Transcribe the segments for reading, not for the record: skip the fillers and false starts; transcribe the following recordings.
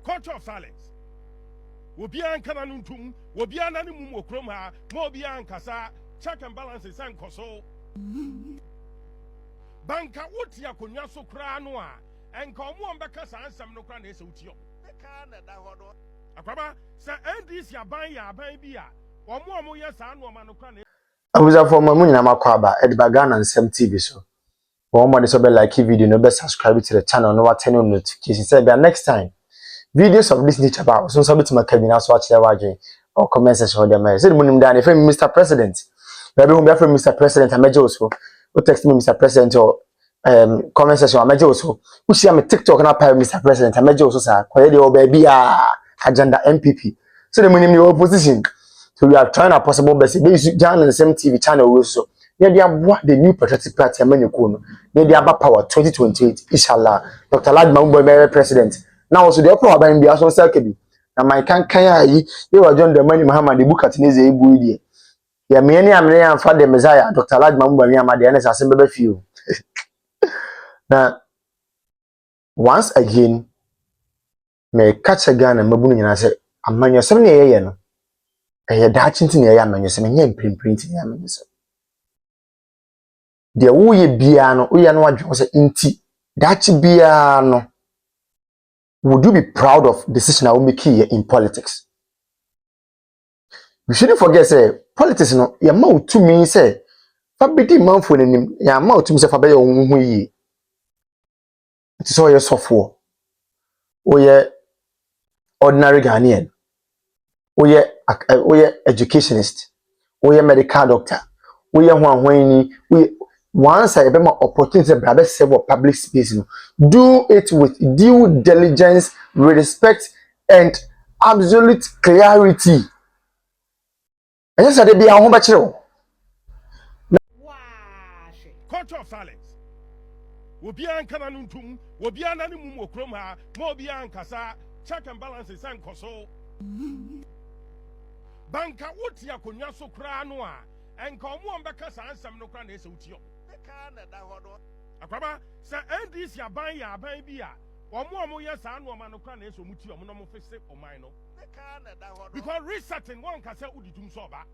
Culture of silence. Obian kananuntum, obian animum okroma, mobian kasa, check and balances and koso. Banka wotia konya so kra no a, enka omo ambeka sa ansam no kra na ese utio. Akwaba, sa NDC aban ya aban bi a, omo ye sa no ma no kra na. Abuza for mamu nyina makwaba, Edibagana and Sem TV so. One more so be like video, no be subscribe to the channel, no turn on notifications. Say next time. Videos of this nature about so submit to my cabin so watch the or comment section for them. Say the money down if Mr. President. Maybe whom be from Mr. President I meje also. Who text me Mr. President or comment section I meje also. Who see am TikTok na pa Mr. President I meje also sir. Koye dey baby agenda MPP. So the money in the opposition. So we are trying our possible best. They use Jan and the same TV channel also. They are what the new patriotic party Amenyokuno. They are power 2028. Inshallah. Dr. Ladma Umbo president. Now also the problem about India so selkebi. Na my kan yi you were John the money Muhammad the book at Neze Ebu idie. Ya me ni amene amfa the Messiah Dr. Ladma Umbo ni amade na sase bebe few. Na once again me catch a gun and mabunu nyina say amanyo sem ne yeye no. Eye da chinti ne yeye amanyo sem nye mprint ne amanyo sem. De wo ye bia no wo ye no wadwo say inti da chi bia no. Would you be proud of decision I will make here in politics? You shouldn't forget, say, politics, no, your mouth to me, say, Fabity Manful in him, your mouth to me, say, Fabe, it is all your software. Oh, yeah, ordinary Ghanaian. Oh, yeah, educationist. Oh, yeah, medical doctor. Oh, yeah, once I have an opportunity to serve public space, do it with due diligence, respect, and absolute clarity. And yes, I be a home bachelor. Culture of silence. Obian kananuntum, obian animum okroma, mobian kasa, check and balances and koso. Banka wotia konya so kra no a, enka omo ambeka sa ansam no kra na ese utio. Akwaba sa NDC aban ya aban bi a omo ye sa no ma no kra na eso muti omo no mo fese oman no because resetting one ka say uditum so ba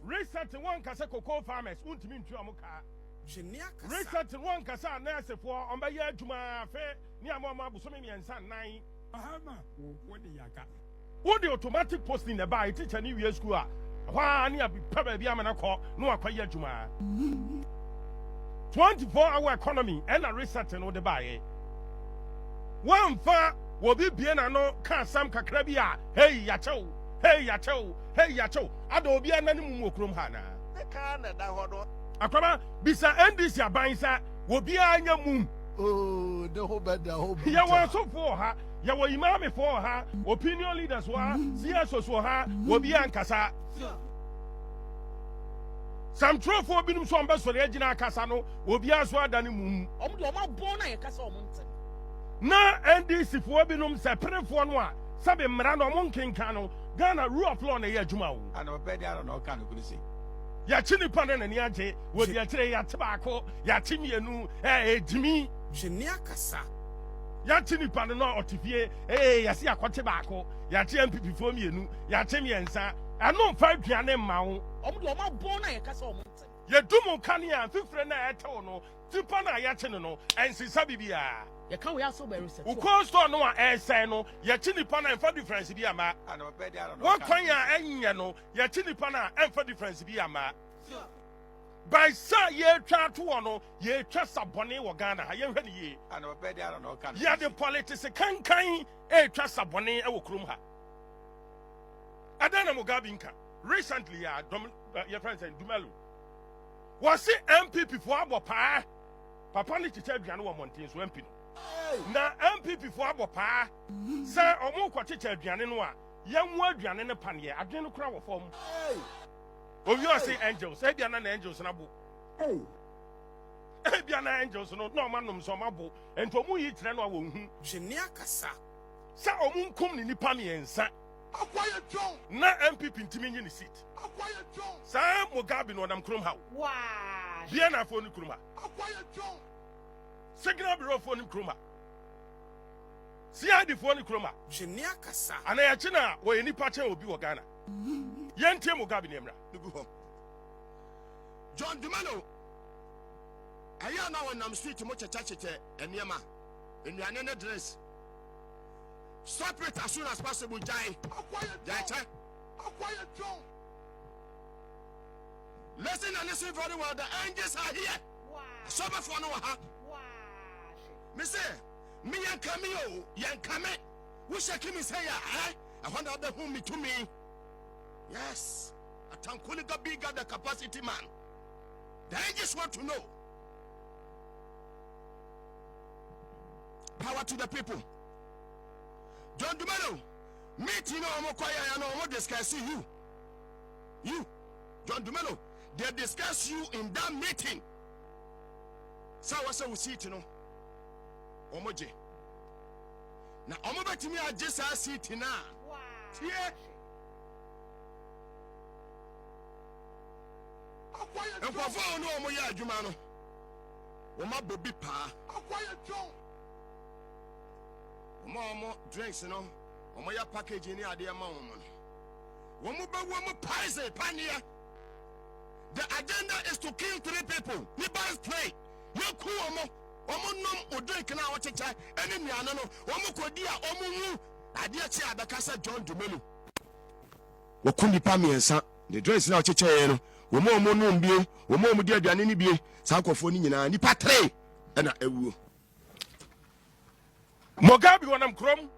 resetting one ka say cocoa farmers untimi ntu omo ka resetting one ka say nurse for on ba ye adwuma fe ni amoma abusome miensa nan ahama wo de yaka wo de automatic posting na ba teacher ni wie school a why ni abi pa ba bi amana ko no akwaye adwuma 24-hour economy and a resetting on the buy. One far will be bien no can some kakrabia. Hey yacho, hey yacho, hey yacho. Adobe and animum krum hana. The can that hodor. Akraba, bisa NDC abansa will be a young moon. Oh, the whole bed, the whole bed. Ya was so for her, ya were imam for her, opinion leaders were, CSOs for her, will be ankasa. Some true for binum so ambaso regina kasano obi aso adani mum omo de omo bon na ye kasa omo ntem na NDC for binum se prefo no a sabe mra no omo nkenkan no Ghana rule of law na ye adwuma wo ana be dia no kan ko si ya chini pa na ni age wo dia kire ya tebako ya chimienu edimi hwene akasa ya chini pa no otifie ya si akote baako ya chi MPP fo mienu ya chimiensa ano fa aduane ma wo omo de omo bon na ye kasa omo ntem ye dumu kania fifre na etewo no tipa na ya chene no ensisa bibia ye kan we aso be reset uko store no a esen no ye chini pa na enfa difference bi ama ana be dia no what kan ya enye no ye chini pa na enfa difference bi ama by sa ye twa to no ye twa sabone wo Ghana ha ye hwe ne ye ana be dia no kan ya the politics kan twa sabone e wo krom ha Adana Mugabe nka recently your friend said Dumelu was it MPP for abo pa papa ni chiche aduane wo monten so MP no na MPP for abo pa say omo kwa chiche aduane no a yenwu aduane ne panie aduane no kura wo fom obi o say angels say bia na angels na bo bia na angels no no manom so mabo ento mu yi kire no a wo hu hwene akasa sa omo nkom ni nipa miensa akwaya John na MPP ntimi nyi ni seat akwaya John sa Mugabe no nam krom ha wow bia na fo ni krom ha akwaya John signal bureau fo ni krom ha CID for ni kroma. Jenia kasa. Ana ya china we ni pache obi wo Ghana. Yentie Mugabe nemra. Nugu home. John Dumelo. Aya na won nam street mo cheche eniema. Enuane ne dress. Stop it as soon as possible, Jai. Jai. John. Listen and listen very well. The angels are here. Wow. So before no ha. Wow. Me say, me yan cameo, yan come. We shall me say eh? I wonder the whom me to me. Yes. A tankuliga bigger the capacity man. The angels want to know. Power to the people. John Dumelo, meeting no more quiet and no more discuss you. You, John Dumelo, they discuss you in that meeting. So what's we see to know? Omoje. Now Omoba to me I just see it now. Wow. Yeah. And for no more ya Jumano. Oma Bobby Pa. Omo drinks, you know. Omo ya package in the idea man. Woman pies a pania. The agenda is to kill 3 people. Nibas play. You cool omo nom drink now what cha enemy anano. Omo kodia omo idea chia the casa John Dumelo. Wakundi pami ensa. The dress now cheche no. Womo nom bio. Womo dia aduane ni bie. Sa akofo ni nyina nipa 3 na ewu. Mugabe wanam krom.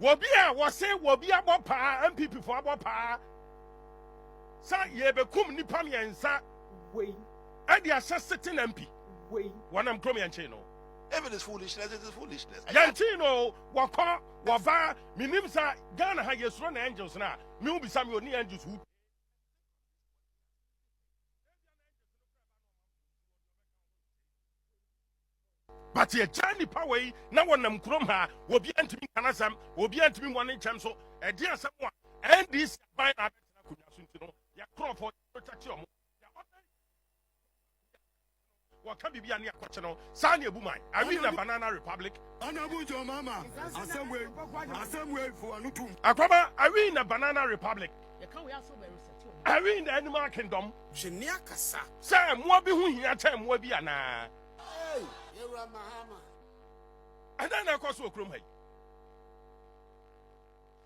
Wobia wose wobia bopa MPP for bopa. Sa ye be kum nipa miensa we. And the assistant MP. We. Wanam krom yanche no. If it is foolishness, it is foolishness. Yantino waka wava minimsa Ghana ha yesro na angels na. Me ubi sam yo ni angels who. But ye journey power na wonam krom ha obi antimi kanasam obi antimi woni nkyem so e dia asem wa NDC ban na betina kunya so ntino ya crop for protect omo ya waka bibia ne akwache no sa na ebuman are we in a banana republic Anabujo mama assembly for anutum akwaba are we in a banana republic are we in the animal kingdom Jenia kasa say mo bi hu hia cha mo bi ana and then I cross okrom hay.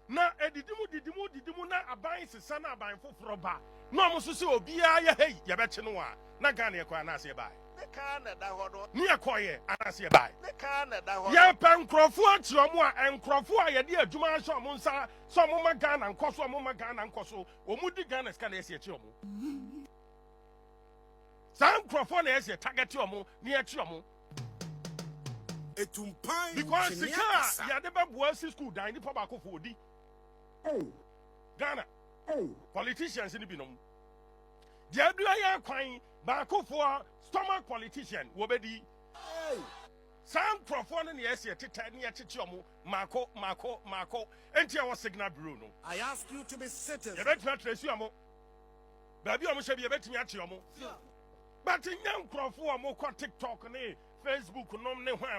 Na edidimu na aban sesa na aban foforo ba. Na mo so se obia ya hey ya beche no a. Na Ghana ekwa na ase bai. ne ka na da hodo Ni ekoye anase bai. ne ka na da hodo Ya pa nkrofo ati omo a enkrofo a ye de adwuma so omo nsa so omo ma Ghana nkoso omo ma Ghana nkoso omu di Ghana ska na ese echi omo. San nkrofo na ese target omo ni echi omo. Because the car, ya never was school dying the papa for di. Ghana, politicians in the binom. The Abdullah Quine, Bako for stomach politician, Wobedi. Some profane in the essay, Titania Chichomo, Marco, and our signal Bruno. I ask you to be citizens. You bet not resume. Baby, I shall be a betting at Yomo. But in young Crawford, more TikTok, Facebook no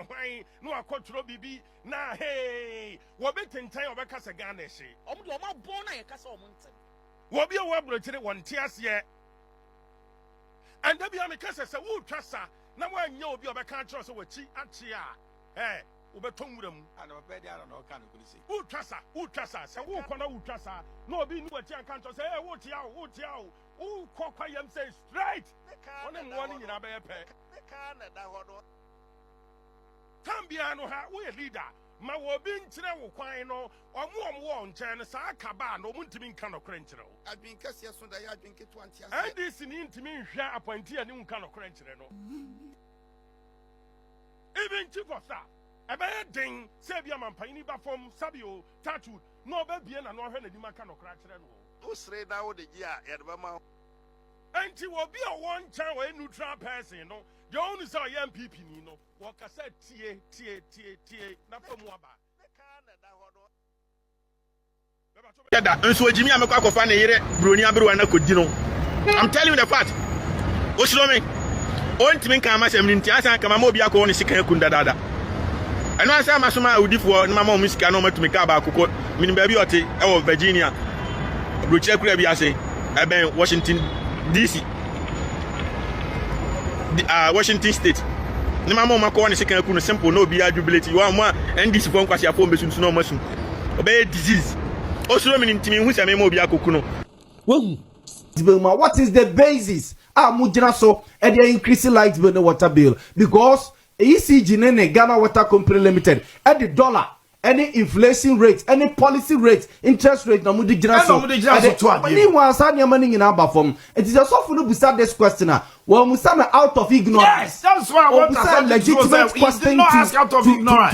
why no control bibi na hey wo betin tan obekasa Ghana she omo ma bon na yekasa omo ntem wo bia wo abrochire won tiase and da bia me kasa se wo twasa na wo anya obi obeka kire so wachi achi a wo beton wuram ana obedi ara no kan ko si wo twasa se wo kona wo twasa na obi ni wachi anka nto se wo tia wo kokwa yam say straight one mo ni nyina be ye pe ka na da hodo Tambia no ha we leader ma wo bi nkyere wo kwan no omo wo nkyɛn no saa kaba no muntimi nka no kore nkyere wo adwin kase so da ya adwin keto antia NDC ni ntimi nhwɛ appointee ani nka no kore nkyere no even chief of staff ɛbɛyɛ den sɛ bia mampani ba fam sabio tattoo no ba bie na no hwɛ na dima ka no kore kyere no wo sre da wo de gi a yɛ de ba ma enti wo bi a won nkyɛn wo neutral person no the only say MPP ni no wo ka say tie na famu aba Yada nso ojimi amekwa kofa na yire broni aberu na kodi no I'm telling you the fact osiro me ontimi kan ma sem ni ntia san kama ma obi akọ ni sika kunda dada And I say I'm a woody for my mom, Miss Canoma to make about cocoa, meaning baby or Virginia. Bruce Crabby, I say, I've been Washington, D.C. Washington State. No, my mom, I second simple, no be jubilate. You are more NDC phone because your phone is no mushroom. Obey disease. Also, meaning to me, who's a memo be a cocono. Well, what is the basis? Mujina so and they increasing light bill and water bill because ECG nene Ghana Water Company Limited at the dollar. Any inflation rate, any policy rate, interest rate, no mudi jina so. Anyone sign your money in our form. It is just so for to start this question. Well, Musama out of ignorance. Yes, that's why I want to say legitimate question. He did not ask out of ignorance.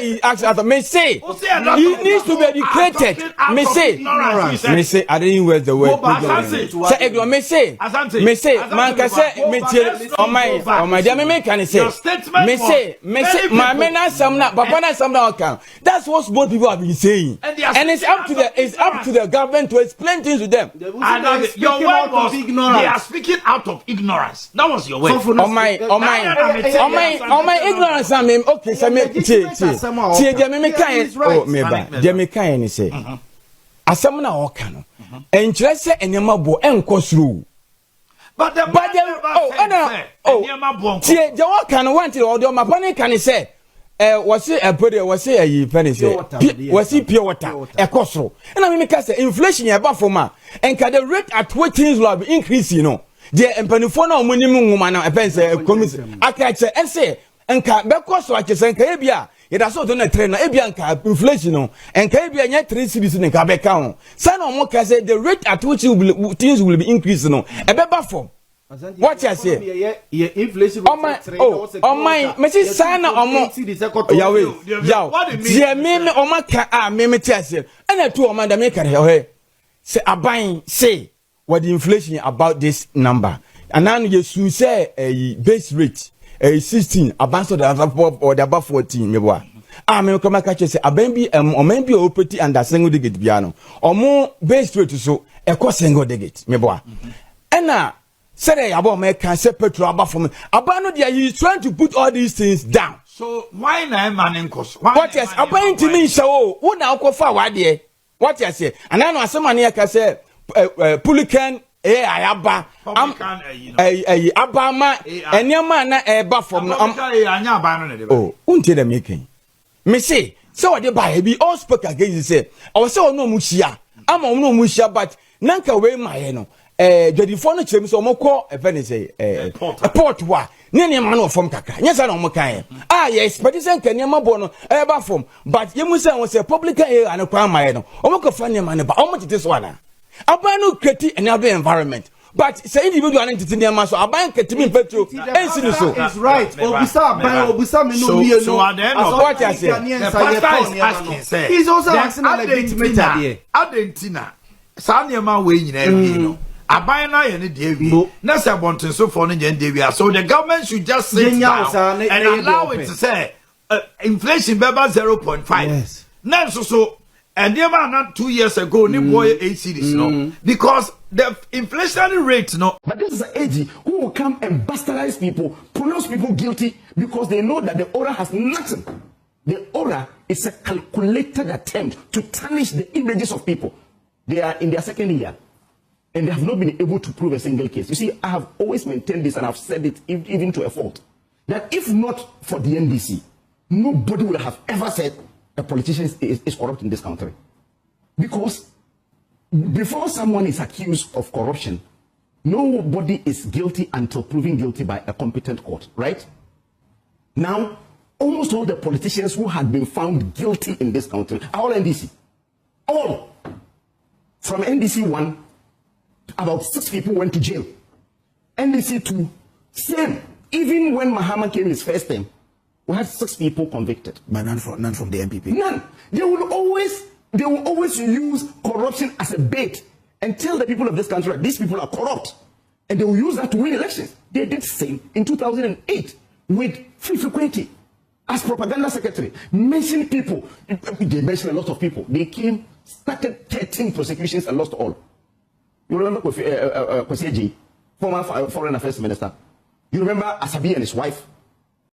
He asked out of me say he needs to be educated. Me say I didn't use the word. Say me say man can say me on my dear me can say me say my men are some not but when I some now can. That's what most people have been saying. And it's up to the government to explain things to them. Your word was ignorance. They are speaking out of ignorance. That was your way. On my ignorance, I mean, okay, so me can say, as someone I walk on, and just say, and your mabo and cosru. But the walk can want it, or my pony can say. Was it a body? Was it a penny? Was it pure water? A costro. And I mean, because inflation is above for ma. And can the rate at what things will increase, you know. The empanifono minimum woman, a pencil, commission. I can say, and say, and can be cost like a Sankabia. It has also done a trainer, Ebianca, inflation, and Caribbean yet 3 cities in a Quebec count. Son or more can say the rate at which things will be increasing, a better form. What I say? Inflation. Oh my, Mrs. Sana, dear me, oh my car, me, and I told Amanda Maker, say, a buying, say, what the inflation about this number. And now you soon say a base rate, a 16, advance of the above or the above 14, you are. I may come catch say, a baby, or maybe a pretty and a single digit piano, or more base rate so, a cost single digit, me boy. And now, say about me can say petrol about for me. Abano dia he is trying to put all these things down. So why na man in cost? What yes, about to me so who now go for what there? What you say? And I know some man here can say Pulican ayaba abama enyama na eba from oh unti the making. Me say so what they buy be all spoke against say I was say no mushia. I'm no mushia but nanka we my no. The phone chim so moko a penny say a port wa near man of from kaka. Yes, I know Mokai. Yes, but it's a Kanyama bono ever from. But you must say was a public air and a crime my own. Omoko funny man, but how much this one? Abano create another environment. But say individual entity near Maso, Aban Katimin Petro, and so is right. Obisa, so at the end of what I say, he's also asking a legitimate idea. Argentina, Sanyama way in every. Abina and Davy, Nasa Bonton so for Davy. So the government should just sit down and allow it to say inflation beba 0.5. Yes. Now so and they were not 2 years ago, ni boy 8 cities, no, because the inflation rate, no. But this is an AG who will come and bastardize people, pronounce people guilty because they know that the order has nothing. The order is a calculated attempt to tarnish the images of people. They are in their second year. And they have not been able to prove a single case. You see, I have always maintained this, and I've said it even to a fault, that if not for the NDC, nobody would have ever said a politician is corrupt in this country. Because before someone is accused of corruption, nobody is guilty until proven guilty by a competent court, right? Now, almost all the politicians who had been found guilty in this country are all NDC. All. From NDC 1, about 6 people went to jail. NDC 2, same. Even when Mahama came his first time, we had 6 people convicted. But none from the MPP. None. They will always use corruption as a bait and tell the people of this country that these people are corrupt. And they will use that to win elections. They did the same in 2008 with F00ls as propaganda secretary. Mentioning people. They mentioned a lot of people. They came, started 13 prosecutions and lost all. You remember Agyeta, former foreign affairs minister? You remember Asabi and his wife?